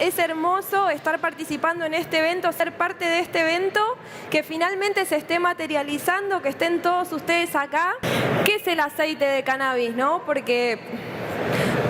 es hermoso estar participando en este evento, ser parte de este evento, que finalmente se esté materializando, que estén todos ustedes acá. ¿Qué es el aceite de cannabis, no? Porque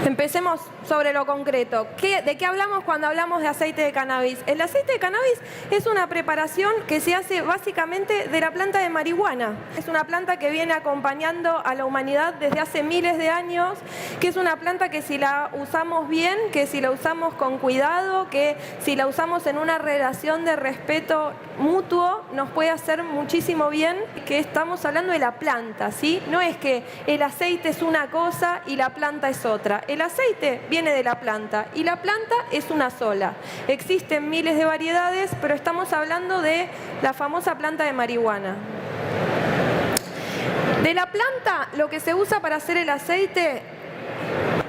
empecemos sobre lo concreto. ¿De qué hablamos cuando hablamos de aceite de cannabis? El aceite de cannabis es una preparación que se hace básicamente de la planta de marihuana. Es una planta que viene acompañando a la humanidad desde hace miles de años, que es una planta que si la usamos bien, que si la usamos con cuidado, que si la usamos en una relación de respeto mutuo, nos puede hacer muchísimo bien. Que estamos hablando de la planta, ¿sí? No es que el aceite es una cosa y la planta es otra. El aceite viene de la planta y la planta es una sola. Existen miles de variedades, pero estamos hablando de la famosa planta de marihuana. De la planta, lo que se usa para hacer el aceite,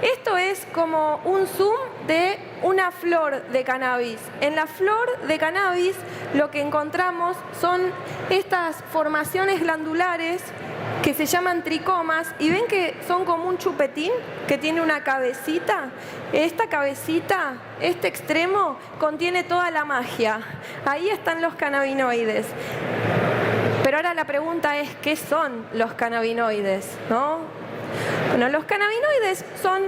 esto es como un zoom de una flor de cannabis. En la flor de cannabis lo que encontramos son estas formaciones glandulares que se llaman tricomas, y ven que son como un chupetín que tiene una cabecita. Esta cabecita, este extremo, contiene toda la magia. Ahí están los cannabinoides. Pero ahora la pregunta es, ¿qué son los cannabinoides, no? Bueno, los cannabinoides son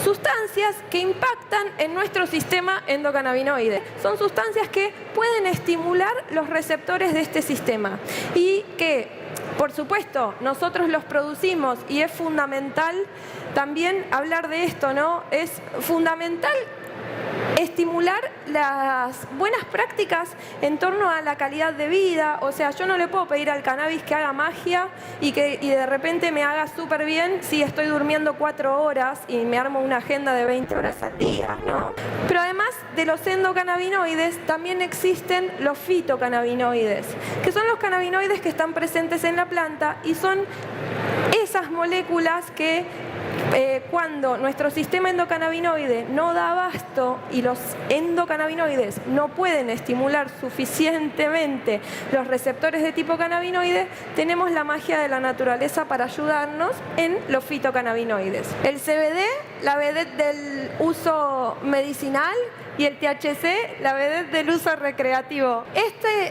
sustancias que impactan en nuestro sistema endocannabinoide. Son sustancias que pueden estimular los receptores de este sistema y que, por supuesto, nosotros los producimos, y es fundamental también hablar de esto, ¿no? Es fundamental estimular las buenas prácticas en torno a la calidad de vida. O sea, yo no le puedo pedir al cannabis que haga magia y de repente me haga súper bien si estoy durmiendo 4 horas y me armo una agenda de 20 horas al día, ¿no? Pero además de los endocannabinoides, también existen los fitocannabinoides, que son los cannabinoides que están presentes en la planta y son esas moléculas que cuando nuestro sistema endocannabinoide no da abasto y los endocannabinoides no pueden estimular suficientemente los receptores de tipo cannabinoide, tenemos la magia de la naturaleza para ayudarnos en los fitocannabinoides. El CBD, la vedette del uso medicinal, y el THC, la vedette del uso recreativo.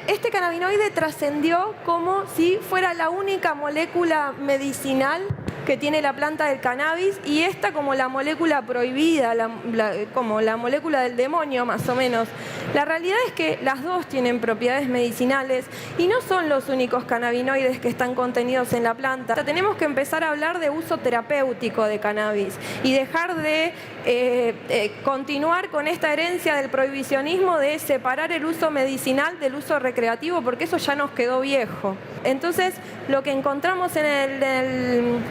Este cannabinoide trascendió como si fuera la única molécula medicinal que tiene la planta del cannabis, y esta como la molécula prohibida, como la molécula del demonio más o menos. La realidad es que las dos tienen propiedades medicinales y no son los únicos cannabinoides que están contenidos en la planta. Tenemos que empezar a hablar de uso terapéutico de cannabis y dejar de continuar con esta herencia del prohibicionismo de separar el uso medicinal del uso recreativo, porque eso ya nos quedó viejo. Entonces, lo que encontramos en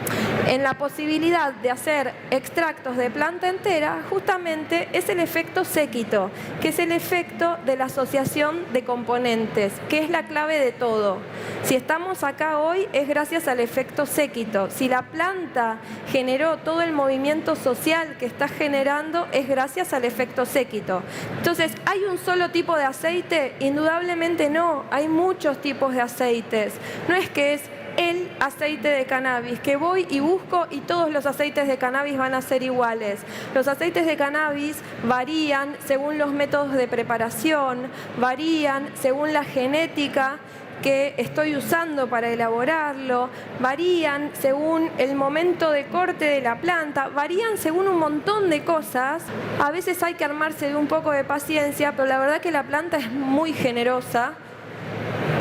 la posibilidad de hacer extractos de planta entera justamente es el efecto séquito, que es el efecto de la asociación de componentes, que es la clave de todo. Si estamos acá hoy es gracias al efecto séquito. Si la planta generó todo el movimiento social que está generando, es gracias al efecto séquito. Entonces, ¿hay un solo tipo de aceite? Indudablemente no, hay muchos tipos de aceites. No es que es el aceite de cannabis, que voy y busco y todos los aceites de cannabis van a ser iguales. Los aceites de cannabis varían según los métodos de preparación, varían según la genética que estoy usando para elaborarlo, varían según el momento de corte de la planta, varían según un montón de cosas. A veces hay que armarse de un poco de paciencia, pero la verdad que la planta es muy generosa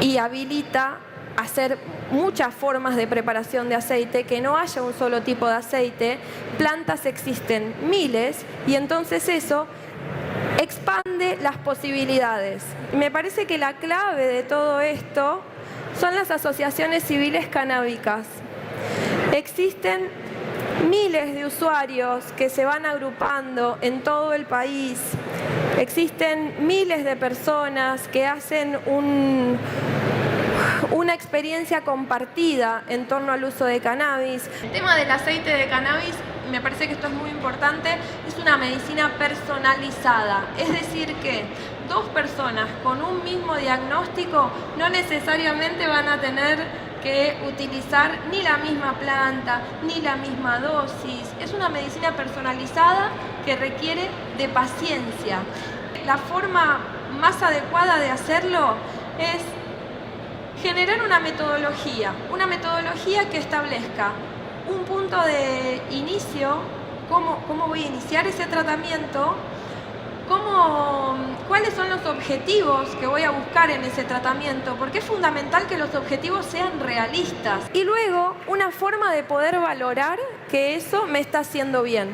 y habilita hacer muchas formas de preparación de aceite, que no haya un solo tipo de aceite. Plantas existen miles y entonces eso expande las posibilidades. Me parece que la clave de todo esto son las asociaciones civiles canábicas. Existen miles de usuarios que se van agrupando en todo el país. Existen miles de personas que hacen una experiencia compartida en torno al uso de cannabis. El tema del aceite de cannabis, me parece que esto es muy importante, es una medicina personalizada. Es decir que dos personas con un mismo diagnóstico no necesariamente van a tener que utilizar ni la misma planta, ni la misma dosis. Es una medicina personalizada que requiere de paciencia. La forma más adecuada de hacerlo es generar una metodología que establezca un punto de inicio, cómo voy a iniciar ese tratamiento, cuáles son los objetivos que voy a buscar en ese tratamiento, porque es fundamental que los objetivos sean realistas. Y luego, una forma de poder valorar que eso me está haciendo bien.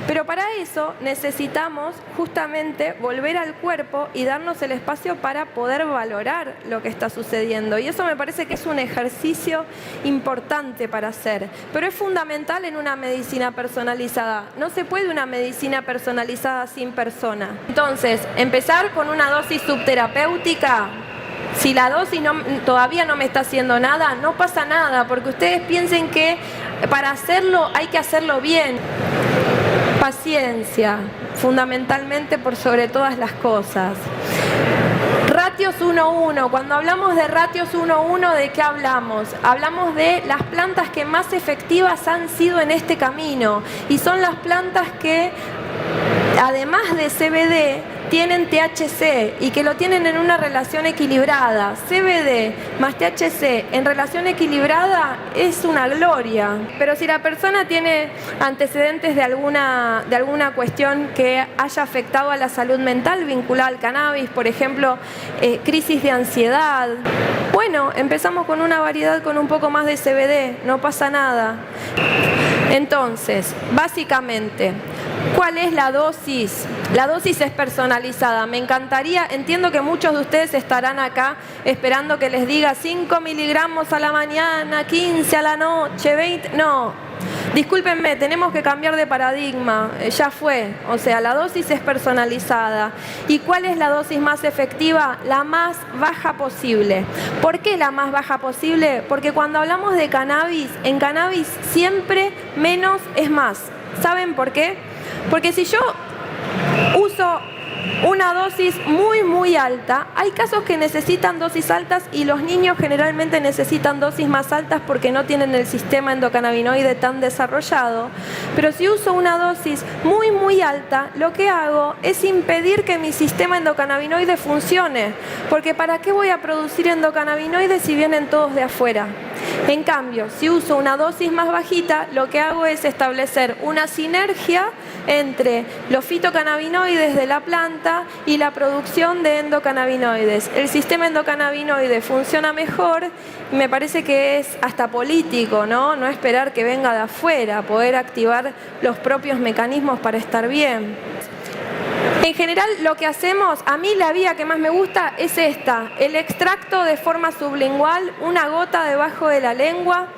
Pero para eso necesitamos justamente volver al cuerpo y darnos el espacio para poder valorar lo que está sucediendo. Y eso me parece que es un ejercicio importante para hacer. Pero es fundamental en una medicina personalizada. No se puede una medicina personalizada sin persona. Entonces, empezar con una dosis subterapéutica. Si la dosis todavía no me está haciendo nada, no pasa nada, porque ustedes piensen que para hacerlo hay que hacerlo bien. Paciencia, fundamentalmente por sobre todas las cosas. Ratios 1:1. Cuando hablamos de ratios 1:1, ¿de qué hablamos? Hablamos de las plantas que más efectivas han sido en este camino. Y son las plantas que, además de CBD, tienen THC y que lo tienen en una relación equilibrada. CBD más THC en relación equilibrada es una gloria. Pero si la persona tiene antecedentes de alguna cuestión que haya afectado a la salud mental vinculada al cannabis, por ejemplo, crisis de ansiedad, bueno, empezamos con una variedad con un poco más de CBD, no pasa nada. Entonces, básicamente, ¿cuál es la dosis? La dosis es personalizada. Me encantaría, entiendo que muchos de ustedes estarán acá esperando que les diga 5 miligramos a la mañana, 15 a la noche, 20... No, discúlpenme, tenemos que cambiar de paradigma, ya fue. O sea, la dosis es personalizada. ¿Y cuál es la dosis más efectiva? La más baja posible. ¿Por qué la más baja posible? Porque cuando hablamos de cannabis, en cannabis siempre menos es más. ¿Saben por qué? Porque si yo uso una dosis muy alta, hay casos que necesitan dosis altas y los niños generalmente necesitan dosis más altas porque no tienen el sistema endocannabinoide tan desarrollado. Pero si uso una dosis muy alta, lo que hago es impedir que mi sistema endocannabinoide funcione. Porque ¿para qué voy a producir endocannabinoides si vienen todos de afuera? En cambio, si uso una dosis más bajita, lo que hago es establecer una sinergia entre los fitocannabinoides de la planta y la producción de endocannabinoides. El sistema endocannabinoide funciona mejor y me parece que es hasta político, ¿no? No esperar que venga de afuera, poder activar los propios mecanismos para estar bien. En general, lo que hacemos, a mí la vía que más me gusta es esta, el extracto de forma sublingual, una gota debajo de la lengua.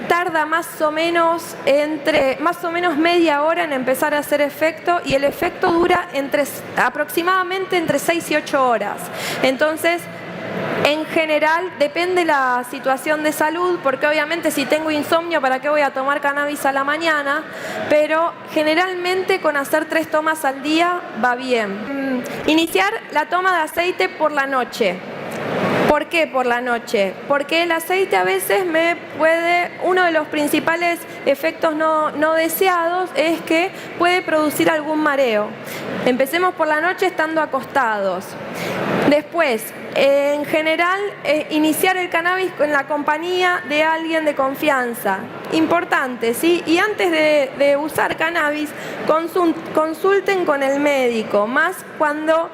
Tarda más o menos media hora en empezar a hacer efecto y el efecto dura aproximadamente entre 6 y 8 horas. Entonces, en general, depende la situación de salud, porque obviamente si tengo insomnio, ¿para qué voy a tomar cannabis a la mañana? Pero generalmente con hacer 3 tomas al día va bien. Iniciar la toma de aceite por la noche. ¿Por qué por la noche? Porque el aceite a veces uno de los principales efectos no deseados es que puede producir algún mareo. Empecemos por la noche estando acostados. Después, en general, iniciar el cannabis con la compañía de alguien de confianza. Importante, ¿sí? Y antes de usar cannabis, consulten con el médico, más cuando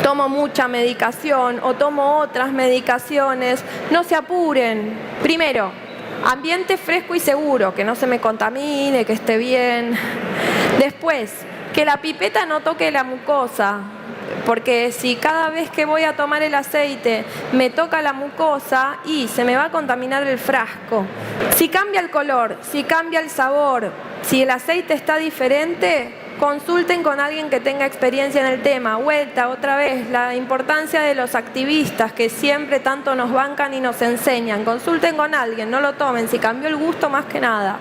tomo mucha medicación o tomo otras medicaciones, no se apuren. Primero, ambiente fresco y seguro, que no se me contamine, que esté bien. Después, que la pipeta no toque la mucosa, porque si cada vez que voy a tomar el aceite me toca la mucosa y se me va a contaminar el frasco. Si cambia el color, si cambia el sabor, si el aceite está diferente, consulten con alguien que tenga experiencia en el tema. Vuelta otra vez, la importancia de los activistas que siempre tanto nos bancan y nos enseñan. Consulten con alguien, no lo tomen, si cambió el gusto más que nada.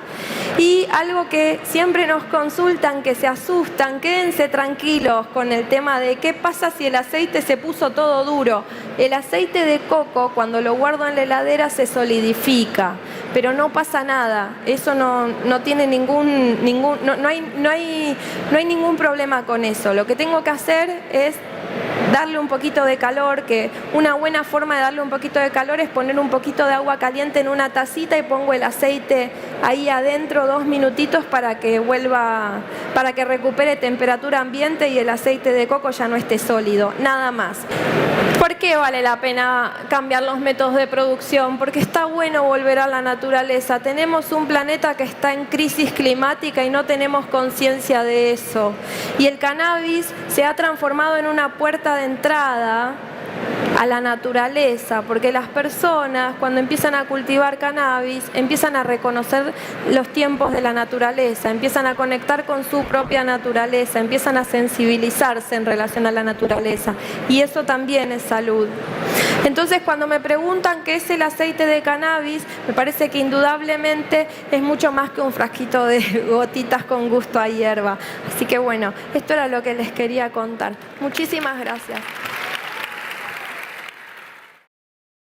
Y algo que siempre nos consultan, que se asustan, quédense tranquilos con el tema de qué pasa si el aceite se puso todo duro. El aceite de coco, cuando lo guardo en la heladera, se solidifica. pero no pasa nada. Eso no tiene no hay ningún problema con eso. Lo que tengo que hacer es darle un poquito de calor, que una buena forma de darle un poquito de calor es poner un poquito de agua caliente en una tacita y pongo el aceite ahí adentro 2 minutitos para que recupere temperatura ambiente y el aceite de coco ya no esté sólido, nada más. ¿Por qué vale la pena cambiar los métodos de producción? Porque está bueno volver a la naturaleza. Tenemos un planeta que está en crisis climática y no tenemos conciencia de eso. Y el cannabis se ha transformado en una puerta de entrada a la naturaleza, porque las personas cuando empiezan a cultivar cannabis empiezan a reconocer los tiempos de la naturaleza, empiezan a conectar con su propia naturaleza, empiezan a sensibilizarse en relación a la naturaleza, y eso también es salud. Entonces, cuando me preguntan qué es el aceite de cannabis, me parece que indudablemente es mucho más que un frasquito de gotitas con gusto a hierba. Así que bueno, esto era lo que les quería contar. Muchísimas gracias.